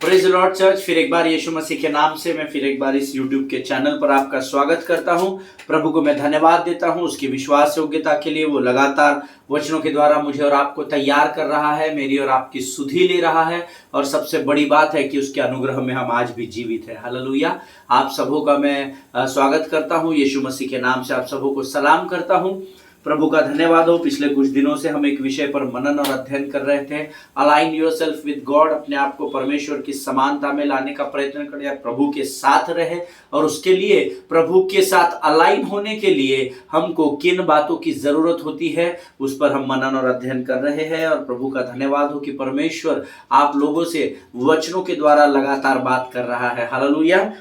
Praise Lord church, फिर एक बार यीशु मसीह के नाम से मैं फिर एक बार इस यूट्यूब के चैनल पर आपका स्वागत करता हूं। प्रभु को मैं धन्यवाद देता हूं उसकी विश्वास योग्यता के लिए। वो लगातार वचनों के द्वारा मुझे और आपको तैयार कर रहा है, मेरी और आपकी सुधि ले रहा है, और सबसे बड़ी बात है कि उसके अनुग्रह में हम आज भी जीवित हैं। हालेलुया। आप सबों का मैं स्वागत करता हूं, यीशु मसीह के नाम से आप सबों को सलाम करता हूं। प्रभु का धन्यवाद हो। पिछले कुछ दिनों से हम एक विषय पर मनन और अध्ययन कर रहे थे, अलाइन योरसेल्फ विद गॉड। अपने आप को परमेश्वर की समानता में लाने का प्रयत्न करें, प्रभु के साथ रहे, और उसके लिए प्रभु के साथ अलाइन होने के लिए हमको किन बातों की जरूरत होती है उस पर हम मनन और अध्ययन कर रहे हैं। और प्रभु का धन्यवाद हो कि परमेश्वर आप लोगों से वचनों के द्वारा लगातार बात कर रहा है। हालेलुया।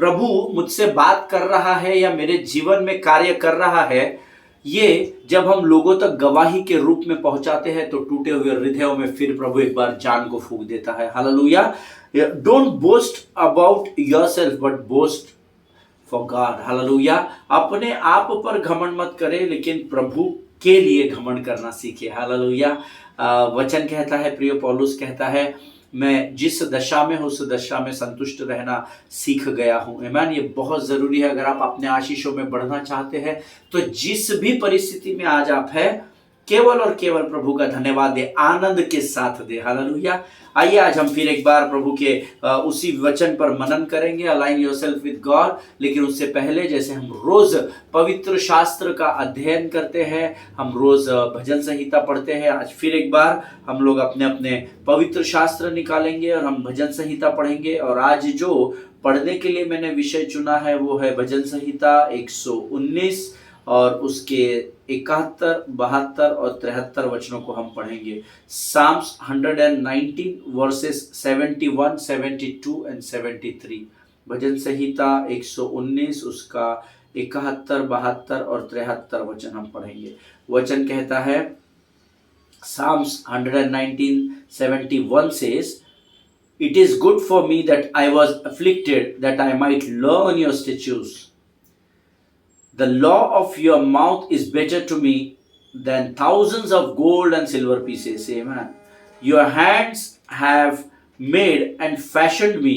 प्रभु मुझसे बात कर रहा है या मेरे जीवन में कार्य कर रहा है, ये जब हम लोगों तक गवाही के रूप में पहुंचाते हैं तो टूटे हुए हृदयों में फिर प्रभु एक बार जान को फूंक देता है। Hallelujah. Don't boast about yourself but boast for God. Hallelujah. अपने आप पर घमंड मत करें, लेकिन प्रभु के लिए घमंड करना सीखे। हालेलुया। वचन कहता है, प्रिय पौलुस कहता है, मैं जिस दशा में हूं उस दशा में संतुष्ट रहना सीख गया हूं। आमीन। ये बहुत जरूरी है। अगर आप अपने आशीषों में बढ़ना चाहते हैं तो जिस भी परिस्थिति में आज आप हैं, केवल और केवल प्रभु का धन्यवाद दे, आनंद के साथ दे। हालेलुया। आइए आज हम फिर एक बार प्रभु के उसी वचन पर मनन करेंगे, अलाइन योरसेल्फ विद गॉड। लेकिन उससे पहले, जैसे हम रोज पवित्र शास्त्र का अध्ययन करते हैं, हम रोज भजन संहिता पढ़ते हैं, आज फिर एक बार हम लोग अपने अपने पवित्र शास्त्र निकालेंगे और हम भजन संहिता पढ़ेंगे। और आज जो पढ़ने के लिए मैंने विषय चुना है वो है भजन संहिता 119, और उसके 71, 72 और 73 वचनों को हम पढ़ेंगे। Psalms 119 verses 71, 72 and 73। भजन संहिता 119 उसका 71, 72 और 73 वचन हम पढ़ेंगे। वचन कहता है, Psalms 119:71 says, "It is good for me that I was afflicted, that I might learn your statutes. The law of your mouth is better to me than thousands of gold and silver pieces." Amen. Your hands have made and fashioned me.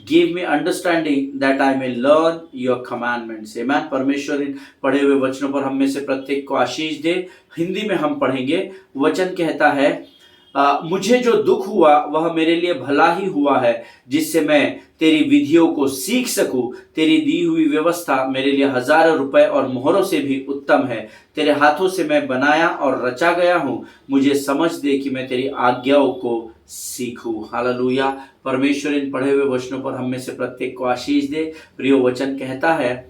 Give me understanding that I may learn your commandments. Amen. परमेश्वर इन पढ़े हुए वचनों पर हम में से प्रत्येक को आशीष दे। हिंदी में हम पढ़ेंगे। वचन कहता है, मुझे जो दुख हुआ वह मेरे लिए भला ही हुआ है, जिससे मैं तेरी विधियों को सीख सकूं। तेरी दी हुई व्यवस्था मेरे लिए हजारों रुपए और मोहरों से भी उत्तम है। तेरे हाथों से मैं बनाया और रचा गया हूं। मुझे समझ दे कि मैं तेरी आज्ञाओं को सीखूं। हालेलुया। परमेश्वर इन पढ़े हुए वचनों पर हम में से प्रत्येक को आशीष दे। प्रिय वचन कहता है,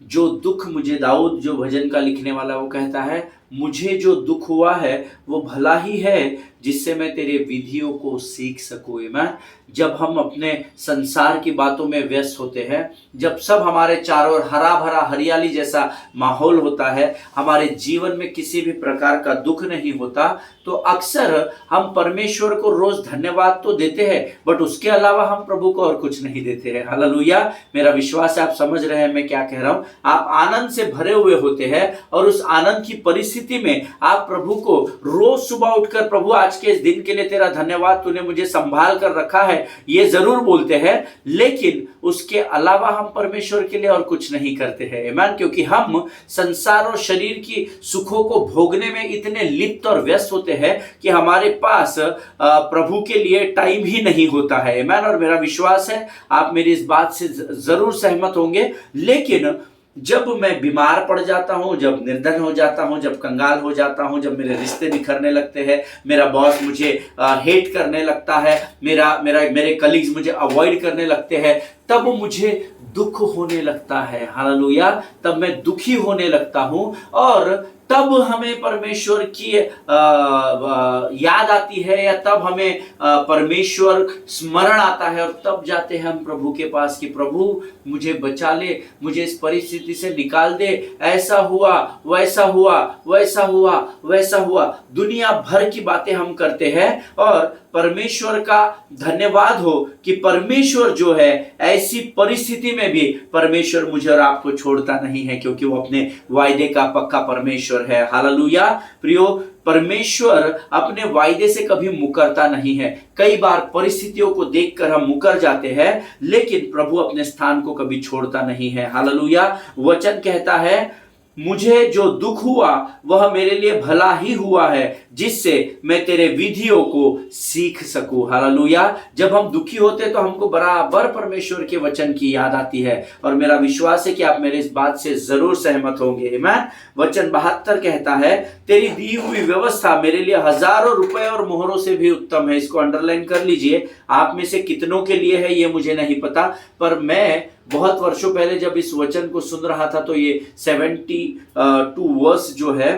जो दुख मुझे, दाऊद जो भजन का लिखने वाला, वो कहता है, मुझे जो दुख हुआ है वो भला ही है, जिससे मैं तेरे विधियों को सीख सकूं। आमीन। जब हम अपने संसार की बातों में व्यस्त होते हैं, जब सब हमारे चारों ओर हरा भरा हरियाली जैसा माहौल होता है, हमारे जीवन में किसी भी प्रकार का दुख नहीं होता, तो अक्सर हम परमेश्वर को रोज धन्यवाद तो देते हैं, बट उसके अलावा हम प्रभु को और कुछ नहीं देते हैं। हालेलुया। मेरा विश्वास है आप समझ रहे हैं मैं क्या कह रहा हूं। आप आनंद से भरे हुए होते हैं, और उस आनंद की परिस्थिति में आप प्रभु को रोज सुबह उठकर, प्रभु आज के इस दिन के लिए तेरा धन्यवाद, तूने मुझे संभाल कर रखा है, ये जरूर बोलते हैं। लेकिन उसके अलावा हम परमेश्वर के लिए और कुछ नहीं करते हैं। आमीन। क्योंकि हम संसार और शरीर की सुखों को भोगने में इतने लिप्त और व्यस्त होते हैं कि हमारे पास प्रभु के लिए टाइम ही नहीं होता है। आमीन। और मेरा विश्वास है आप मेरी इस बात से जरूर सहमत होंगे। लेकिन जब मैं बीमार पड़ जाता हूं, जब निर्धन हो जाता हूं, जब कंगाल हो जाता हूं, जब मेरे रिश्ते बिखरने लगते हैं, मेरा बॉस मुझे हेट करने लगता है, मेरे कलीग्स मुझे अवॉइड करने लगते हैं, तब मुझे दुख होने लगता है। हालेलुया। तब मैं दुखी होने लगता हूं, और तब हमें परमेश्वर की याद आती है, या तब हमें परमेश्वर स्मरण आता है, और तब जाते हैं हम प्रभु के पास कि प्रभु मुझे बचा ले, मुझे इस परिस्थिति से निकाल दे। ऐसा हुआ, वैसा हुआ, वैसा हुआ, वैसा हुआ। दुनिया भर की बातें हम करते हैं, और परमेश्वर का धन्यवाद हो कि परमेश्वर जो है ऐसी परिस्थिति में भी परमेश्वर मुझे और आपको छोड़ता नहीं है, क्योंकि वो अपने वायदे का पक्का परमेश्वर है। हालेलुया। प्रियो, परमेश्वर अपने वायदे से कभी मुकरता नहीं है। कई बार परिस्थितियों को देखकर हम मुकर जाते हैं, लेकिन प्रभु अपने स्थान को कभी छोड़ता नहीं है। हालेलुया। वचन कहता है, मुझे जो दुख हुआ वह मेरे लिए भला ही हुआ है, जिससे मैं तेरे विधियों को सीख सकूं। हालेलुया। जब हम दुखी होते तो हमको बराबर परमेश्वर के वचन की याद आती है, और मेरा विश्वास है कि आप मेरे इस बात से जरूर सहमत होंगे। आमीन। वचन 72 कहता है, तेरी दी हुई व्यवस्था मेरे लिए हजारों रुपए और मोहरों से भी उत्तम है। इसको अंडरलाइन कर लीजिए। आप में से कितनों के लिए है ये मुझे नहीं पता, पर मैं बहुत वर्षों पहले जब इस वचन को सुन रहा था तो ये 72 वर्स जो है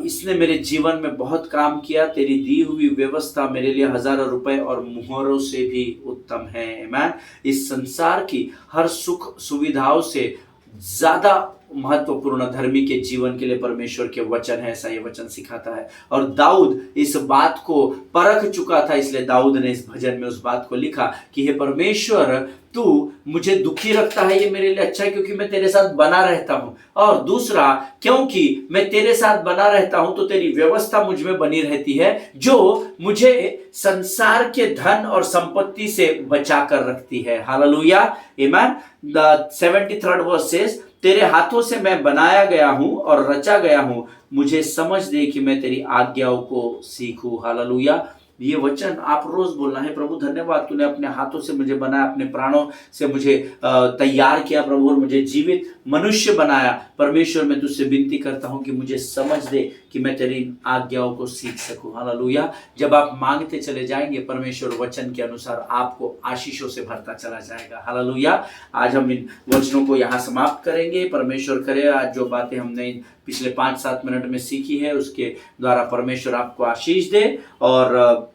इसने मेरे जीवन में बहुत काम किया। तेरी दी हुई व्यवस्था मेरे लिए हजारों रुपए और मोहरों से भी उत्तम है। आमीन। इस संसार की हर सुख सुविधाओं से ज्यादा महत्वपूर्ण धर्मी के जीवन के लिए परमेश्वर के वचन है, ऐसा ये वचन सिखाता है। और दाऊद इस बात को परख चुका था, इसलिए दाऊद ने इस भजन में उस बात को लिखा कि हे परमेश्वर, तू मुझे दुखी रखता है, ये मेरे लिए अच्छा है क्योंकि मैं तेरे साथ बना रहता हूं। और दूसरा, क्योंकि मैं तेरे साथ बना रहता हूं तो तेरी व्यवस्था मुझ में बनी रहती है, जो मुझे संसार के धन और संपत्ति से बचा कर रखती है। हालेलुया। आमीन। द 73rd verse says, तेरे हाथों से मैं बनाया गया हूं और रचा गया हूं, मुझे समझ दे कि मैं तेरी आज्ञाओं को सीखूं। हालेलुया। ये वचन आप रोज बोलना है, प्रभु धन्यवाद, तूने अपने हाथों से मुझे बनाया, अपने प्राणों से मुझे तैयार किया प्रभु, और मुझे जीवित मनुष्य बनाया। परमेश्वर, मैं तुझसे विनती करता हूं कि मुझे समझ दे कि मैं तेरी आज्ञाओं को सीख सकूं। हालेलुया। जब आप मांगते चले जाएंगे, परमेश्वर वचन के अनुसार आपको आशीषों से भरता चला जाएगा। हालेलुया। आज हम इन वचनों को यहाँ समाप्त करेंगे। परमेश्वर करे आज जो बातें हमने पिछले 5-7 मिनट में सीखी है उसके द्वारा परमेश्वर आपको आशीष दे। और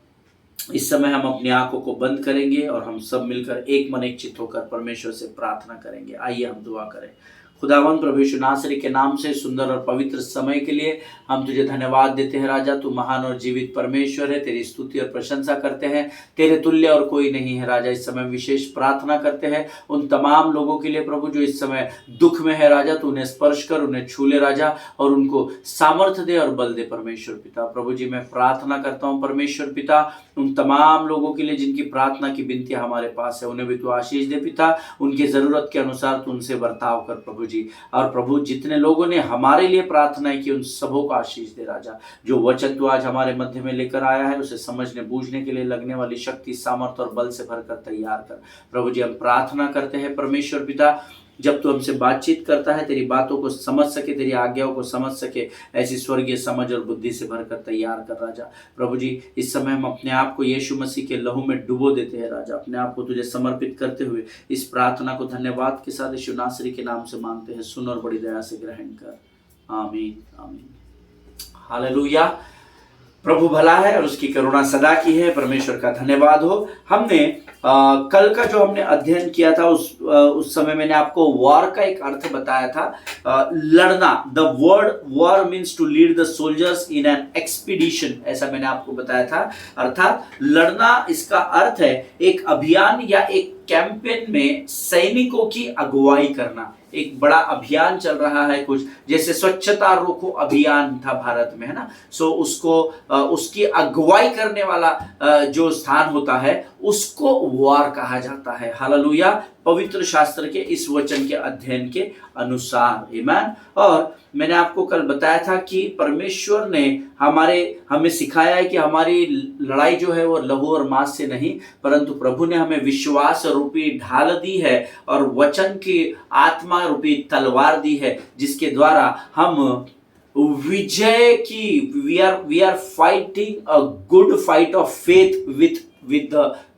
इस समय हम अपनी आंखों को बंद करेंगे और हम सब मिलकर एक मन एक चित्त होकर परमेश्वर से प्रार्थना करेंगे। आइए हम दुआ करें। खुदावन प्रभु यीशु नासरी के नाम से सुंदर और पवित्र समय के लिए हम तुझे धन्यवाद देते हैं। राजा, तू महान और जीवित परमेश्वर है, तेरी स्तुति और प्रशंसा करते हैं, तेरे तुल्य और कोई नहीं है। राजा, इस समय विशेष प्रार्थना करते हैं उन तमाम लोगों के लिए प्रभु जो इस समय दुख में है। राजा, तू उन्हें स्पर्श कर, उन्हें छू ले राजा, और उनको सामर्थ्य दे और बल दे परमेश्वर पिता। प्रभु जी, मैं प्रार्थना करता हूँ परमेश्वर पिता उन तमाम लोगों के लिए जिनकी प्रार्थना की विनतियां हमारे पास है, उन्हें भी तू आशीष दे पिता। उनकी जरूरत के अनुसार तू उनसे बर्ताव कर प्रभु जी। और प्रभु, जितने लोगों ने हमारे लिए प्रार्थना की उन सबों को आशीष दे राजा। जो वचन तू आज हमारे मध्य में लेकर आया है उसे समझने बूझने के लिए लगने वाली शक्ति, सामर्थ्य और बल से भरकर तैयार कर प्रभु जी। हम प्रार्थना करते हैं परमेश्वर पिता, जब तू हमसे बातचीत करता है तेरी बातों को समझ सके, तेरी आज्ञाओं को समझ सके, ऐसी स्वर्गीय समझ और बुद्धि से भरकर तैयार कर राजा। प्रभु जी, इस समय हम अपने आप को यीशु मसीह के लहू में डुबो देते हैं राजा। अपने आप को तुझे समर्पित करते हुए इस प्रार्थना को धन्यवाद के साथ यीशु नासरी के नाम से मांगते हैं। सुन और बड़ी दया से ग्रहण कर। आमीन आमीन। हालेलुया। प्रभु भला है और उसकी करुणा सदा की है। परमेश्वर का धन्यवाद हो। हमने कल का जो हमने अध्ययन किया था उस समय मैंने आपको वॉर का एक अर्थ बताया था। लड़ना, the word war means to lead the soldiers in an expedition, ऐसा मैंने आपको बताया था। अर्थात लड़ना, इसका अर्थ है एक अभियान या एक कैंपेन में सैनिकों की अगुवाई करना। एक बड़ा अभियान चल रहा है, कुछ जैसे स्वच्छता रोको अभियान था भारत में, है ना। सो उसको उसकी अगुवाई करने वाला जो स्थान होता है उसको वॉर कहा जाता है। हालेलुया। पवित्र शास्त्र के इस वचन के अध्ययन के अनुसार। आमीन। और मैंने आपको कल बताया था कि परमेश्वर ने हमें सिखाया है कि हमारी लड़ाई जो है वो लहू और मांस से नहीं, परंतु प्रभु ने हमें विश्वास रूपी ढाल दी है और वचन की आत्मा रूपी तलवार दी है, जिसके द्वारा हम विजय की we are fighting a good fight of faith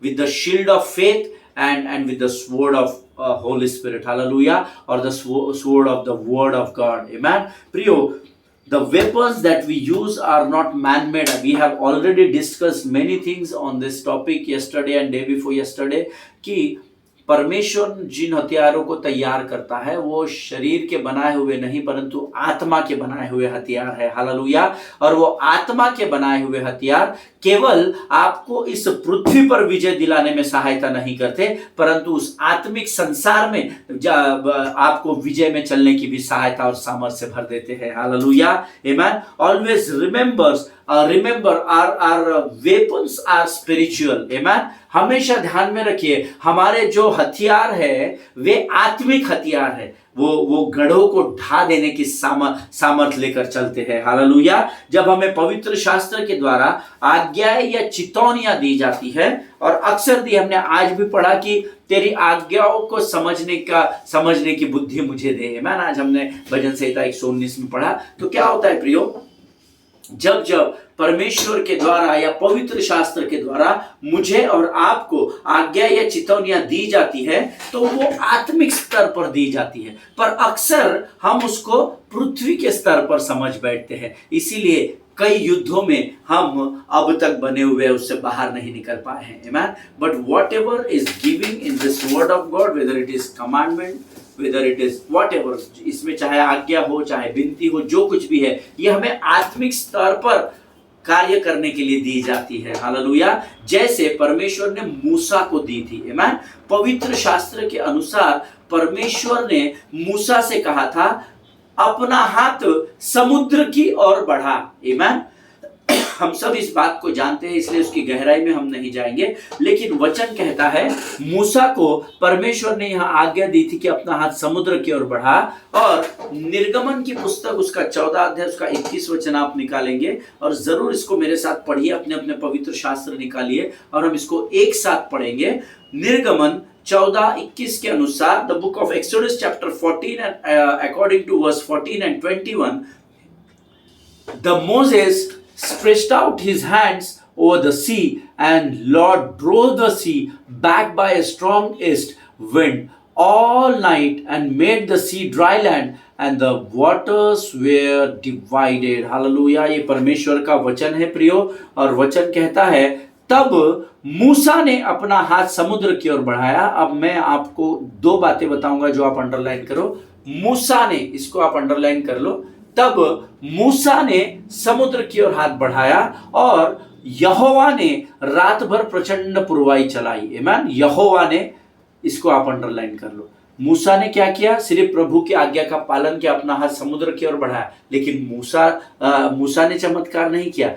with the shield of faith and with the sword of Holy Spirit. Hallelujah. Or the sword of the word of God. Amen. Priyo, the weapons that we use are not man-made. We have already discussed many things on this topic yesterday and day before yesterday कि परमेश्वर जिन हथियारों को तैयार करता है वो शरीर के बनाए हुए नहीं परंतु आत्मा के बनाए हुए हथियार है। हालेलुया। और वो आत्मा के बनाए हुए हथियार केवल आपको इस पृथ्वी पर विजय दिलाने में सहायता नहीं करते परंतु उस आत्मिक संसार में आपको विजय में चलने की भी सहायता और सामर्थ्य भर देते हैं। Hallelujah. Amen. Always remember our weapons are spiritual. Amen. हमेशा ध्यान में रखिए हमारे जो हथियार है वे आत्मिक हथियार है। वो गढ़ों को ढा देने की सामर्थ्य लेकर चलते हैं। हालेलुया। जब हमें पवित्र शास्त्र के द्वारा आज्ञाएं या चेतावनियां दी जाती है और अक्सर दी, हमने आज भी पढ़ा कि तेरी आज्ञाओं को समझने की बुद्धि मुझे दे। मैंने आज हमने भजन संहिता 119 में पढ़ा। तो क्या होता है प्रियो, जब परमेश्वर के द्वारा या पवित्र शास्त्र के द्वारा मुझे और आपको आज्ञा या चेतावनियां दी जाती है तो वो आत्मिक स्तर पर दी जाती है, पर अक्सर हम उसको पृथ्वी के स्तर पर समझ बैठते हैं। इसीलिए कई युद्धों में हम अब तक बने हुए उससे बाहर नहीं निकल पाए हैं। Amen. But whatever is giving in this word of God, whether it is commandment, whether it is whatever, इसमें चाहे आज्ञा हो चाहे विनती हो, जो कुछ भी है ये हमें आत्मिक स्तर पर कार्य करने के लिए दी जाती है। हालेलुया। जैसे परमेश्वर ने मूसा को दी थी। आमेन। पवित्र शास्त्र के अनुसार परमेश्वर ने मूसा से कहा था अपना हाथ समुद्र की ओर बढ़ा। आमेन। हम सब इस बात को जानते हैं इसलिए उसकी गहराई में हम नहीं जाएंगे, लेकिन वचन कहता है मूसा को परमेश्वर ने यहां आज्ञा दी थी कि अपना हाथ समुद्र की ओर बढ़ा। और निर्गमन की पुस्तक उसका 14 अध्याय उसका 21 वचन आप निकालेंगे और जरूर इसको मेरे साथ पढ़िए, अपने अपने पवित्र शास्त्र निकालिए और हम इसको एक साथ पढ़ेंगे। निर्गमन 14:21 के अनुसार, the book of Exodus chapter 14 according to verse 14 and 21, the Moses stretched out his hands over the sea, and Lord drove the sea back by a strong east wind all night and made the sea dry land and the waters were divided. Hallelujah. ये परमेश्वर का वचन है प्रियो, और वचन कहता है तब मूसा ने अपना हाथ समुद्र की ओर बढ़ाया। अब मैं आपको दो बातें बताऊंगा जो आप अंडरलाइन करो। मूसा ने, इसको आप अंडरलाइन कर लो। तब मूसा ने समुद्र की ओर हाथ बढ़ाया और यहोवा ने रात भर प्रचंड पुरवाई चलाई। आमीन। यहोवा ने, इसको आप अंडरलाइन कर लो। मूसा ने क्या किया? सिर्फ प्रभु की आज्ञा का पालन किया, अपना हाथ समुद्र की ओर बढ़ाया। लेकिन मूसा ने चमत्कार नहीं किया,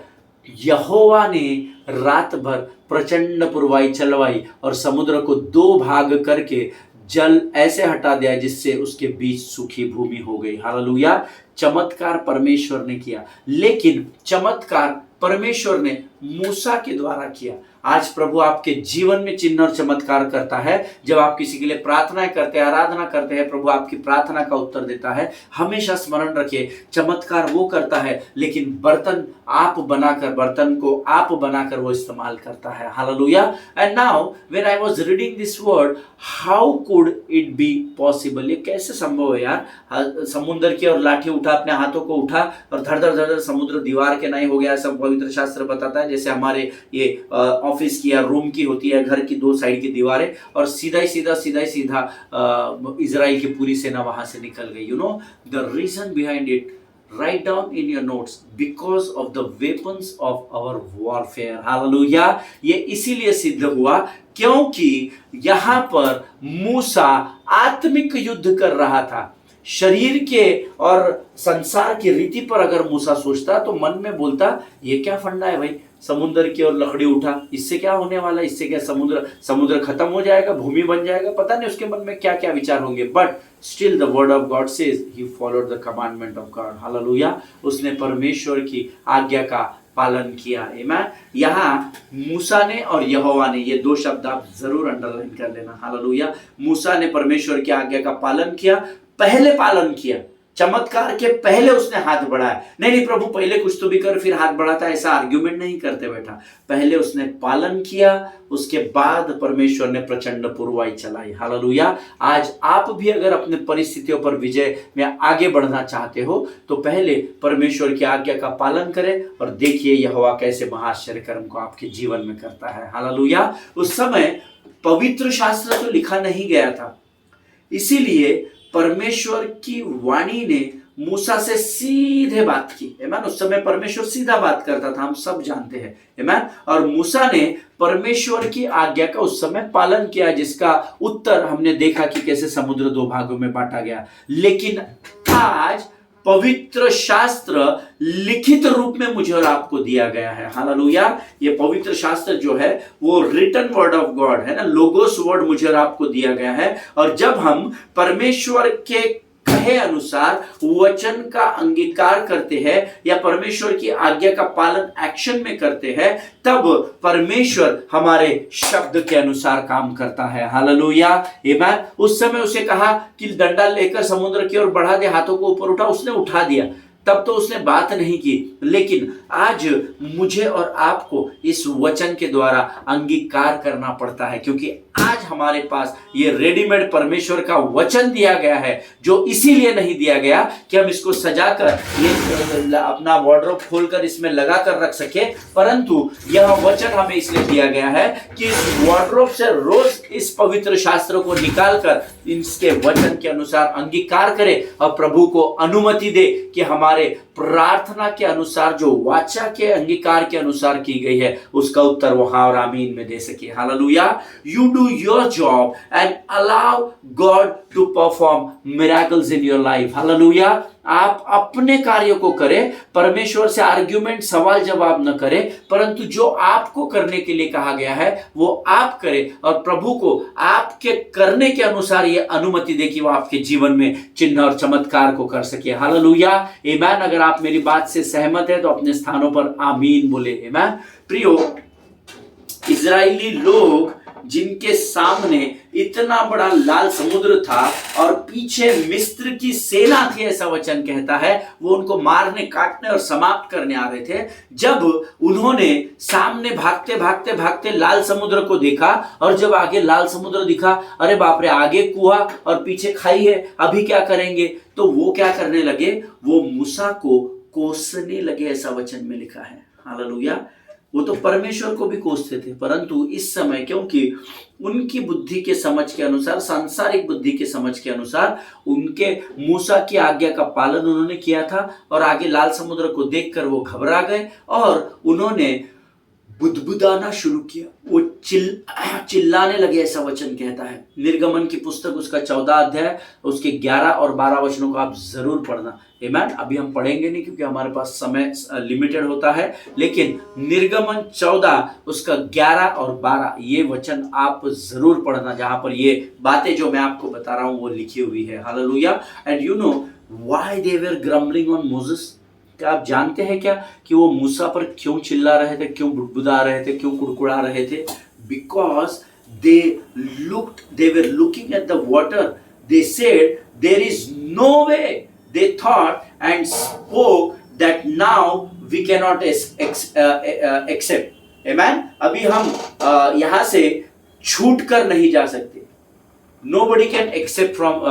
यहोवा ने रात भर प्रचंड पुरवाई चलवाई और समुद्र को दो भाग करके जल ऐसे हटा दिया जिससे उसके बीच सूखी भूमि हो गई। हालेलुया। चमत्कार परमेश्वर ने किया, लेकिन चमत्कार परमेश्वर ने मूसा के द्वारा किया। आज प्रभु आपके जीवन में चिन्ह और चमत्कार करता है। जब आप किसी के लिए प्रार्थना करते हैं, आराधना करते हैं, प्रभु आपकी प्रार्थना का उत्तर देता है। हमेशा स्मरण रखिए, चमत्कार वो करता है लेकिन बर्तन को आप बनाकर वो इस्तेमाल करता है। Hallelujah. And now when I was reading this word, how could it be possible, ये कैसे संभव है यार? समुद्र की और लाठी उठा, अपने हाथों को उठा और धड़ धड़ समुद्र दीवार के नहीं हो गया। सब पवित्र शास्त्र बताता है जैसे हमारे ये ऑफिस की या रूम की होती है, घर की दो साइड की दीवारें, और सीधा इजराइल की पूरी सेना वहां से निकल गई। You know the reason behind it, write down in your notes, because of the weapons of our warfare. Hallelujah. ये इसीलिए सिद्ध हुआ क्योंकि यहां पर मूसा आत्मिक युद्ध कर रहा था। शरीर के और संसार की रीति पर अगर मूसा सोचता तो मन में बोलता ये क्या फंडा है भाई, समुद्र की ओर लकड़ी उठा, इससे क्या होने वाला, इससे क्या समुद्र खत्म हो जाएगा, भूमि बन जाएगा, पता नहीं उसके मन में क्या क्या विचार होंगे। But still the word of God says he followed the commandment of God. Hallelujah. उसने परमेश्वर की आज्ञा का पालन किया। आमीन। यहाँ मूसा ने और यहोवा ने, ये दो शब्द आप जरूर अंडरलाइन कर लेना। हालेलुया। मूसा ने परमेश्वर की आज्ञा का पालन किया, पहले पालन किया। चमत्कार के पहले उसने हाथ बढ़ाया। नहीं प्रभु पहले कुछ तो भी कर फिर हाथ बढ़ाता, ऐसा आर्ग्यूमेंट नहीं करते बैठा। पहले उसने पालन किया, उसके बाद परमेश्वर ने प्रचंड पुरवाई चलाई। हालेलुया। आज आप भी अगर अपने परिस्थितियों पर विजय में आगे बढ़ना चाहते हो तो पहले परमेश्वर की आज्ञा का पालन करें और देखिए यहोवा कैसे महाआश्चर्य कर्म को आपके जीवन में करता है। हालेलुया। उस समय पवित्र शास्त्र तो लिखा नहीं गया था, इसीलिए परमेश्वर की वाणी ने मूसा से सीधे बात की। आमीन। उस समय परमेश्वर सीधा बात करता था, हम सब जानते हैं। आमीन। और मूसा ने परमेश्वर की आज्ञा का उस समय पालन किया, जिसका उत्तर हमने देखा कि कैसे समुद्र दो भागों में बांटा गया। लेकिन आज पवित्र शास्त्र लिखित रूप में मुझे और आपको दिया गया है। हालेलुया। ये पवित्र शास्त्र जो है वो रिटन वर्ड ऑफ गॉड है ना, लोगोस वर्ड मुझे और आपको दिया गया है। और जब हम परमेश्वर के कहे अनुसार वचन का अंगीकार करते हैं या परमेश्वर की आज्ञा का पालन एक्शन में करते हैं, तब परमेश्वर हमारे शब्द के अनुसार काम करता है। हालेलुया। आमीन। उस समय उसे कहा कि डंडा लेकर समुद्र की ओर बढ़ा दे, हाथों को ऊपर उठा, उसने उठा दिया। तब तो उसने बात नहीं की, लेकिन आज मुझे और आपको इस वचन के द्वारा अंगीकार करना पड़ता है, क्योंकि आज हमारे पास ये रेडीमेड परमेश्वर का वचन दिया गया है, जो इसीलिए नहीं दिया गया कि हम इसको सजाकर ये अपना वार्डरोब खोलकर इसमें लगाकर रख सके, परंतु यह वचन हमें इसलिए दिया गया है कि इस वार्डरोब से रोज इस पवित्र शास्त्र को निकालकर इसके वचन के अनुसार अंगीकार करे और प्रभु को अनुमति दे कि हमारे प्रार्थना के अनुसार जो वाचा के अंगीकार के अनुसार की गई है, उसका उत्तर वो हाँ और आमीन में दे सके। Hallelujah. You do your job and allow God to perform miracles in your life. Hallelujah. आप अपने कार्यों को करें, परमेश्वर से आर्ग्यूमेंट सवाल जवाब न करें, परंतु जो आपको करने के लिए कहा गया है वो आप करें और प्रभु को आपके करने के अनुसार ये अनुमति दे कि वो आपके जीवन में चिन्ह और चमत्कार को कर सके। हालेलुया। आमीन। अगर आप मेरी बात से सहमत है तो अपने स्थानों पर आमीन बोले। आमीन। प्रियो, इजरायली लोग जिनके सामने इतना बड़ा लाल समुद्र था और पीछे मिस्र की सेना थी, ऐसा वचन कहता है, वो उनको मारने, काटने और समाप्त करने आ रहे थे। जब उन्होंने सामने भागते भागते भागते लाल समुद्र को देखा और जब आगे लाल समुद्र दिखा, अरे बाप रे, आगे कुआं और पीछे खाई है, अभी क्या करेंगे? तो वो क्या करने लगे? वो मूसा को कोसने लगे, ऐसा वचन में लिखा है। हालेलुया। वो तो परमेश्वर को भी कोसते थे, परंतु इस समय क्योंकि उनकी बुद्धि के समझ के अनुसार, सांसारिक बुद्धि के समझ के अनुसार, उनके मूसा की आज्ञा का पालन उन्होंने किया था और आगे लाल समुद्र को देखकर वो घबरा गए और उन्होंने बुदबुदाना शुरू किया। वो चिल्लाने लगे, ऐसा वचन कहता है। निर्गमन की पुस्तक उसका 14 अध्याय उसके 11 और 12 वचनों को आप जरूर पढ़ना। आमीन। अभी हम पढ़ेंगे नहीं क्योंकि हमारे पास समय लिमिटेड होता है, लेकिन निर्गमन 14 उसका 11 और 12 ये वचन आप जरूर पढ़ना, जहां पर ये बातें जो मैं आपको बता रहा हूं वो लिखी हुई है। Hallelujah. And you know why they were grumbling on Moses? क्या आप जानते हैं क्या कि वो मूसा पर क्यों चिल्ला रहे थे, क्यों बुदबुदा रहे थे, क्यों कुड़कुड़ा रहे थे? Because they were looking at the water. They said there is no way. They thought and spoke that now we cannot accept. Amen. अभी हम यहाँ से छूट कर नहीं जा सकते। Nobody can accept from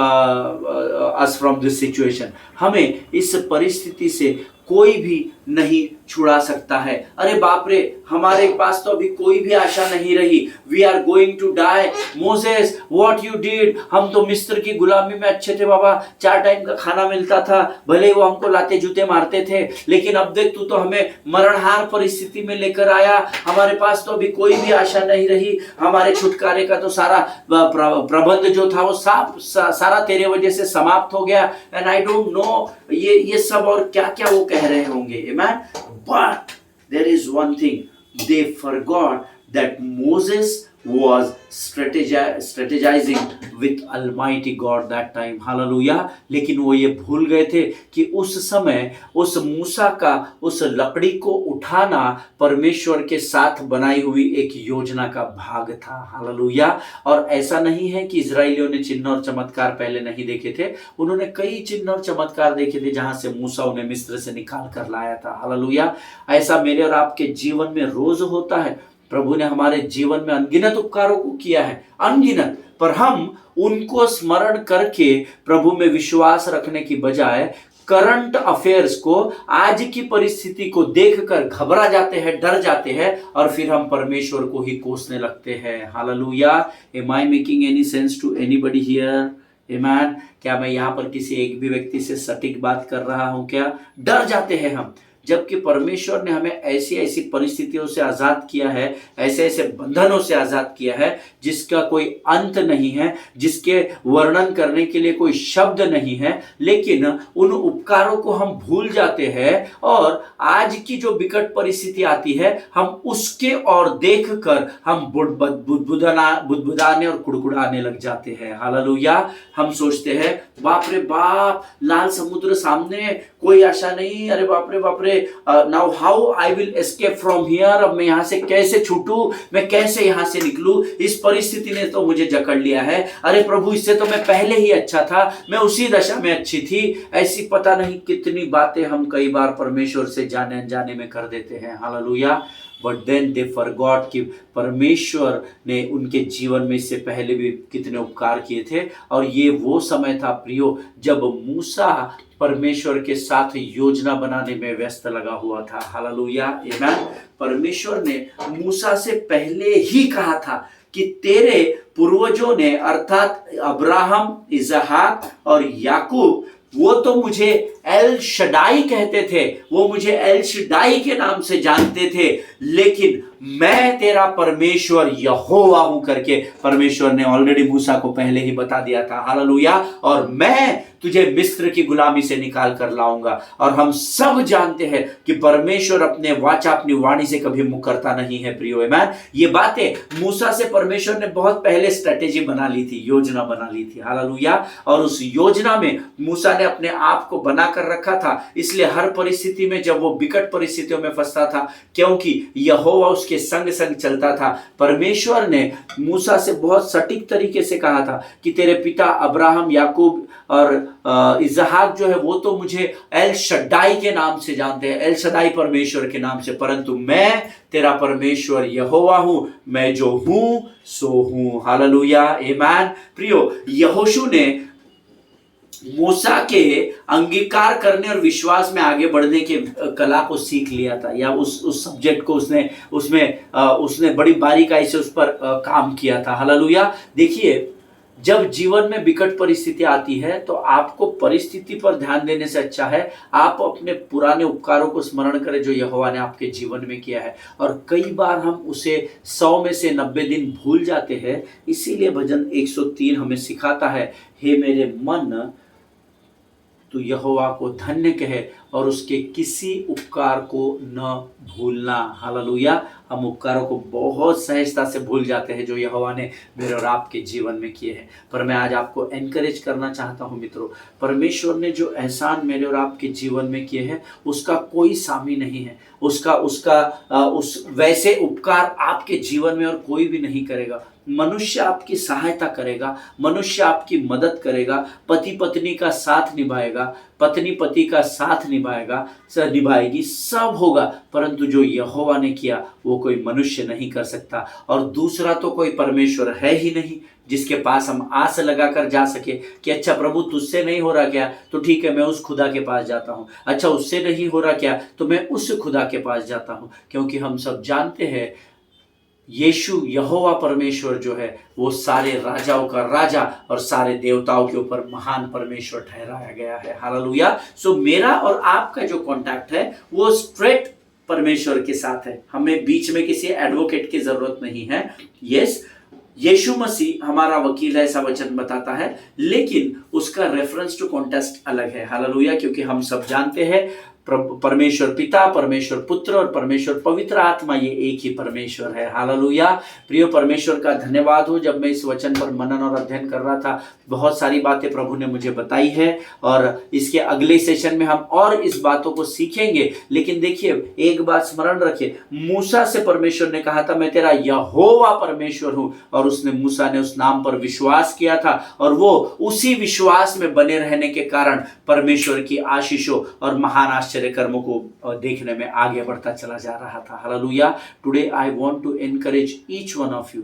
us from this situation. हमें इस परिस्थिति से कोई भी नहीं छुड़ा सकता है। अरे बाप रे, हमारे पास तो अभी कोई भी आशा नहीं रही। We are going to die. Moses, what you did? हम तो मिस्र की गुलामी में अच्छे थे बाबा, 4 टाइम का खाना मिलता था, भले वो हमको लाते जूते मारते थे, लेकिन अब देख तू तो हमें मरणहार परिस्थिति में लेकर आया। हमारे पास तो अभी कोई भी आशा नहीं रही। हमारे छुटकारे का तो सारा प्रबंध जो था वो सारा तेरे वजह से समाप्त हो गया। एंड आई डोंट नो ये सब और क्या क्या वो कह रहे होंगे। Amen. But there is one thing, they forgot that Moses was strategizing with Almighty God that time. Hallelujah. लेकिन वो ये भूल गए थे कि उस समय उस मूसा का उस लकड़ी को उठाना परमेश्वर के साथ बनाई हुई एक योजना का भाग था। हालेलुया। और ऐसा नहीं है कि इजरायलियों ने चिन्ह और चमत्कार पहले नहीं देखे थे, उन्होंने कई चिन्ह और चमत्कार देखे थे जहां से मूसा उन्हें मिस्र से निकाल कर लाया था। हालेलुया। ऐसा मेरे और आपके जीवन में रोज होता है। प्रभु ने हमारे जीवन में अनगिनत उपकारों को किया है, अनगिनत, पर हम उनको स्मरण करके प्रभु में विश्वास रखने की बजाय करंट अफेयर्स को, आज की परिस्थिति को देखकर घबरा जाते हैं, डर जाते हैं और फिर हम परमेश्वर को ही कोसने लगते हैं। Hallelujah. Am I making any sense to anybody here? Amen. क्या मैं यहाँ पर किसी एक भी व्यक्ति से सटीक बात कर रहा हूँ क्या? डर जाते हैं हम, जबकि परमेश्वर ने हमें ऐसी ऐसी परिस्थितियों से आजाद किया है, ऐसे ऐसे बंधनों से आजाद किया है जिसका कोई अंत नहीं है, जिसके वर्णन करने के लिए कोई शब्द नहीं है, लेकिन उन उपकारों को हम भूल जाते हैं और आज की जो विकट परिस्थिति आती है हम उसके ओर देखकर हम बुदबुदाने और कुड़कुड़ाने लग जाते हैं। हालेलुया। हम सोचते हैं बाप रे बाप, लाल समुद्र सामने, कोई आशा नहीं, अरे बाप रे, now how I will escape from here, अब मैं यहां से कैसे छूटूं, मैं कैसे यहां से निकलूं, इस परिस्थिति ने तो मुझे जकड़ लिया है, अरे प्रभु इससे तो मैं पहले ही अच्छा था, मैं उसी दशा में अच्छी थी। ऐसी पता नहीं कितनी बातें हम कई बार परमेश्वर से जाने अनजाने में कर देते हैं। Hallelujah. But then they forgot कि परमेश्वर ने उनके जीवन में इससे पहले भी कितने उपकार किए थे। और ये वो समय था प्रियो जब मूसा परमेश्वर के साथ योजना बनाने में व्यस्त लगा हुआ था। हालेलुया। आमेन। परमेश्वर ने मूसा से पहले ही कहा था कि तेरे पूर्वजों ने अर्थात अब्राहम, इसहाक और याकूब, वो तो मुझे एल शडाई कहते थे, वो मुझे एल शडाई के नाम से जानते थे, लेकिन मैं तेरा परमेश्वर यहोवा हूं करके परमेश्वर ने ऑलरेडी मूसा को पहले ही बता दिया था। हालेलुया। और मैं तुझे मिस्र की गुलामी से निकाल कर लाऊंगा। और हम सब जानते हैं कि परमेश्वर अपने वाचा, अपनी वाणी से कभी मुकरता नहीं है प्रियो। आमेन। ये बातें मूसा से परमेश्वर ने बहुत पहले स्ट्रेटेजी बना ली थी, योजना बना ली थी। हालेलुया। और उस योजना में मूसा ने अपने आप को बनाकर रखा था, इसलिए हर परिस्थिति में जब वो विकट परिस्थितियों में फंसता था, क्योंकि यहोवा उसके संग संग चलता था। परमेश्वर ने मूसा से बहुत सटीक तरीके से कहा था कि तेरे पिता अब्राहम, याकूब और इसहाक जो है वो तो मुझे एल शड्डाई के नाम से जानते हैं, एल शड्डाई परमेश्वर के नाम से, परंतु मैं तेरा परमेश्वर यहोवा हूं, मैं जो हूं सो हूं। हालेलुया। आमेन। प्रियो, यहोशू ने मूसा के अंगीकार करने और विश्वास में आगे बढ़ने के कला को सीख लिया था, या उस सब्जेक्ट को उसने बड़ी बारीकाई से उस पर काम किया था। हालेलुया। देखिए, जब जीवन में विकट परिस्थिति आती है तो आपको परिस्थिति पर ध्यान देने से अच्छा है आप अपने पुराने उपकारों को स्मरण करें जो यहोवा ने आपके जीवन में किया है। और कई बार हम उसे 100 में से 90 दिन भूल जाते हैं। इसीलिए भजन 103 हमें सिखाता है, हे मेरे मन तू यहोवा को धन्य कहे और उसके किसी उपकार को न भूलना। हालेलुया। हम उपकारों को बहुत सहजता से भूल जाते हैं जो यहोवा ने मेरे और आपके जीवन में किए हैं। पर मैं आज आपको एनकरेज करना चाहता हूं मित्रों, परमेश्वर ने जो एहसान मेरे और आपके जीवन में किए हैं उसका कोई सामी नहीं है। उस वैसे उपकार आपके जीवन में और कोई भी नहीं करेगा। मनुष्य आपकी सहायता करेगा, मनुष्य आपकी मदद करेगा, पति पत्नी का साथ निभाएगा, पत्नी पति का साथ निभाएगी, सब होगा, परंतु जो यहोवा ने किया वो कोई मनुष्य नहीं कर सकता। और दूसरा तो कोई परमेश्वर है ही नहीं जिसके पास हम आस लगाकर जा सके कि अच्छा प्रभु तुझसे नहीं हो रहा क्या, तो ठीक है मैं उस खुदा के पास जाता हूँ, अच्छा उससे नहीं हो रहा क्या, तो मैं उस खुदा के पास जाता हूँ। क्योंकि हम सब जानते हैं यीशु यहोवा परमेश्वर जो है वो सारे राजाओं का राजा और सारे देवताओं के ऊपर महान परमेश्वर ठहराया गया है। हालेलुया। सो मेरा और आपका जो कांटेक्ट है वो स्ट्रेट परमेश्वर के साथ है, हमें बीच में किसी एडवोकेट की जरूरत नहीं है। यस, यीशु मसीह हमारा वकील है, ऐसा वचन बताता है, लेकिन उसका रेफरेंस टू कॉन्टेक्स्ट अलग है। हालेलुया। क्योंकि हम सब जानते हैं परमेश्वर पिता, परमेश्वर पुत्र और परमेश्वर पवित्र आत्मा ये एक ही परमेश्वर है। हालेलुया। प्रिय परमेश्वर का धन्यवाद हो, जब मैं इस वचन पर मनन और अध्ययन कर रहा था बहुत सारी बातें प्रभु ने मुझे बताई है और इसके अगले सेशन में हम और इस बातों को सीखेंगे। लेकिन देखिए एक बात स्मरण रखिए, मूसा से परमेश्वर ने कहा था मैं तेरा यहोवा परमेश्वर हूं, और उसने मूसा ने उस नाम पर विश्वास किया था और वो उसी विश्वास में बने रहने के कारण परमेश्वर की आशीषों और महान आश्चर्य कर्मों को देखने में आगे बढ़ता चला जा रहा था। Hallelujah. Today I want to encourage each one of you,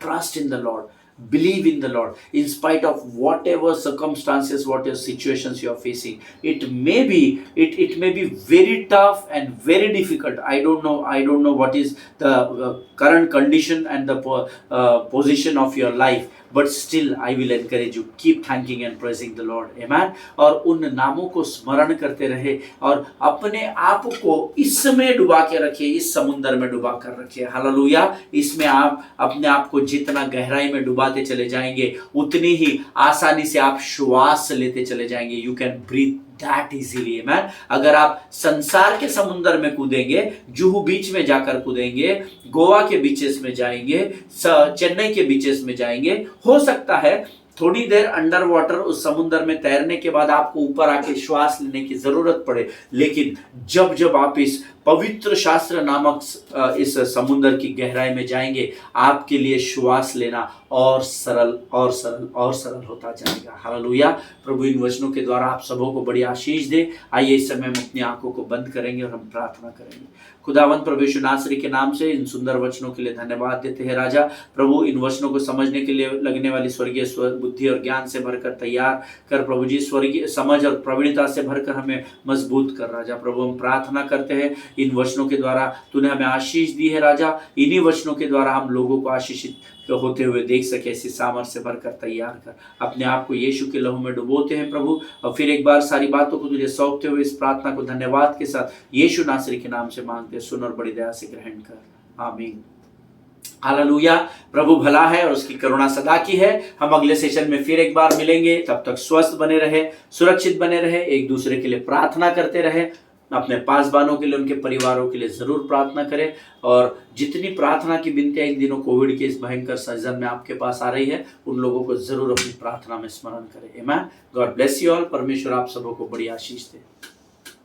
trust in the lord. Believe in the Lord in spite of whatever circumstances, whatever situations you are facing. It may be very tough and very difficult. I don't know what is the current condition and the position of your life, but still I will encourage you, keep thanking and praising the Lord. Amen. और उन नामों को स्मरण करते रहे और अपने आप को इसमें डुबा के रखिए, इस समुद्र में डुबा कर रखिए। हालेलुया। इसमें आप अपने आप को जितना गहराई में डुबाते चले जाएंगे, उतनी ही आसानी से आप श्वास लेते चले जाएंगे। You can breathe that easily. Man, अगर आप संसार के समुद्र में कूदेंगे, जुहू बीच में जाकर कूदेंगे, गोवा के बीचेस में जाएंगे, चेन्नई के बीचेस में जाएंगे, हो सकता है थोड़ी देर अंडर वाटर उस समुद्र में तैरने के बाद आपको ऊपर आके श्वास लेने की जरूरत पड़े, लेकिन जब जब आप इस पवित्र शास्त्र नामक इस समुद्र की गहराई में जाएंगे, आपके लिए श्वास लेना और सरल और सरल और सरल होता जाएगा। हालेलुया। प्रभु इन वचनों के द्वारा आप सबों को बड़ी आशीष दे। आइए इस समय हम अपनी आंखों को बंद करेंगे और हम प्रार्थना करेंगे। खुदावंत प्रभु यीशु नासरी के नाम से इन सुंदर वचनों के लिए धन्यवाद देते हैं राजा। प्रभु इन वचनों को समझने के लिए लगने वाली स्वर्गीय बुद्धि और ज्ञान से भरकर तैयार कर प्रभु जी, स्वर्गीय समझ और प्रवीणता से भरकर हमें मजबूत कर राजा। प्रभु हम प्रार्थना करते हैं इन वचनों के द्वारा तूने हमें आशीष दी है राजा, इन्हीं वचनों के द्वारा हम लोगों को आशीषित होते हुए देख सके। ऐसी सामर्थ्य से भरकर तैयार कर, अपने आप को यीशु के लहू में डुबोते हैं प्रभु, और फिर एक बार सारी बातों को तुझे सौंपते हुए इस प्रार्थना को धन्यवाद के साथ यीशु नासरी के नाम से मांगते, सुन और बड़ी दया से ग्रहण कर, आमीन। हालेलुया। प्रभु भला है और उसकी करुणा सदा की है। हम अगले सेशन में फिर एक बार मिलेंगे। तब तक स्वस्थ बने रहे, सुरक्षित बने रहे, एक दूसरे के लिए प्रार्थना करते रहे, अपने पासबानों के लिए, उनके परिवारों के लिए जरूर प्रार्थना करें। और जितनी प्रार्थना की विनतियां इन दिनों कोविड के इस भयंकर सीजन में आपके पास आ रही है, उन लोगों को जरूर अपनी प्रार्थना में स्मरण करें। आमीन। God bless you all. परमेश्वर आप सबों को बड़ी आशीष दे।